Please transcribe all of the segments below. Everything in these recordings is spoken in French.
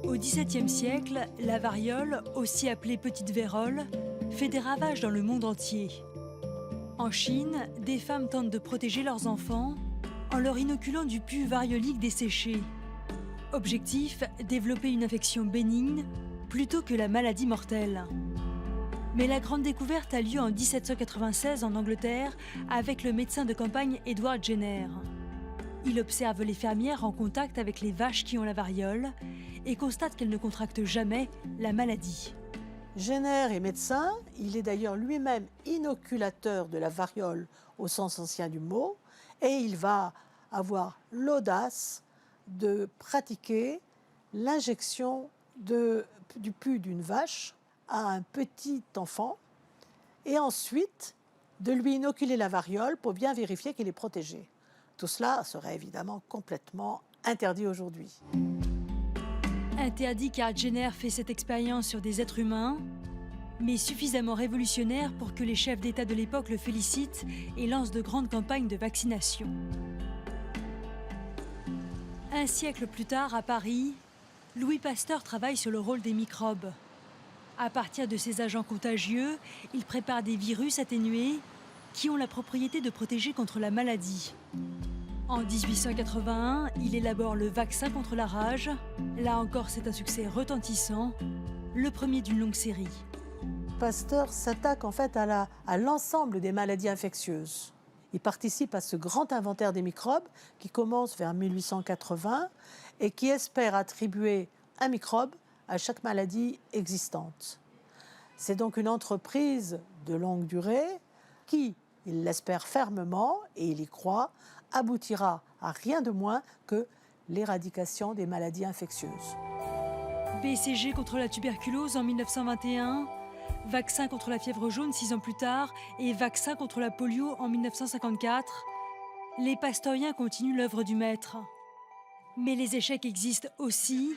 Au XVIIe siècle, la variole, aussi appelée petite vérole, fait des ravages dans le monde entier. En Chine, des femmes tentent de protéger leurs enfants en leur inoculant du pus variolique desséché. Objectif, développer une infection bénigne plutôt que la maladie mortelle. Mais la grande découverte a lieu en 1796 en Angleterre avec le médecin de campagne Edward Jenner. Il observe les fermières en contact avec les vaches qui ont la variole et constate qu'elles ne contractent jamais la maladie. Jenner est médecin, il est d'ailleurs lui-même inoculateur de la variole au sens ancien du mot, et il va avoir l'audace de pratiquer l'injection du pus d'une vache à un petit enfant et ensuite de lui inoculer la variole pour bien vérifier qu'il est protégé. Tout cela serait évidemment complètement interdit aujourd'hui. Interdit car Jenner fait cette expérience sur des êtres humains, mais suffisamment révolutionnaire pour que les chefs d'État de l'époque le félicitent et lancent de grandes campagnes de vaccination. Un siècle plus tard, à Paris, Louis Pasteur travaille sur le rôle des microbes. À partir de ces agents contagieux, il prépare des virus atténués qui ont la propriété de protéger contre la maladie. En 1881, il élabore le vaccin contre la rage. Là encore, c'est un succès retentissant, le premier d'une longue série. Pasteur s'attaque en fait à l'ensemble des maladies infectieuses. Il participe à ce grand inventaire des microbes qui commence vers 1880 et qui espère attribuer un microbe à chaque maladie existante. C'est donc une entreprise de longue durée qui, il l'espère fermement et il y croit, aboutira à rien de moins que l'éradication des maladies infectieuses. BCG contre la tuberculose en 1921, vaccin contre la fièvre jaune 6 ans plus tard et vaccin contre la polio en 1954, les pasteuriens continuent l'œuvre du maître. Mais les échecs existent aussi.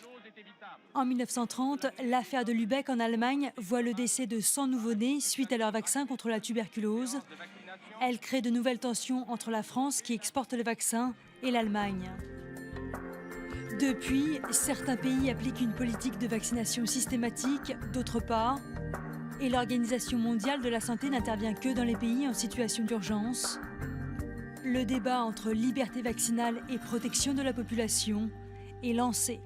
En 1930, l'affaire de Lübeck en Allemagne voit le décès de 100 nouveau-nés suite à leur vaccin contre la tuberculose. Elle crée de nouvelles tensions entre la France, qui exporte le vaccin, et l'Allemagne. Depuis, certains pays appliquent une politique de vaccination systématique, d'autres pas. Et l'Organisation mondiale de la santé n'intervient que dans les pays en situation d'urgence. Le débat entre liberté vaccinale et protection de la population est lancé.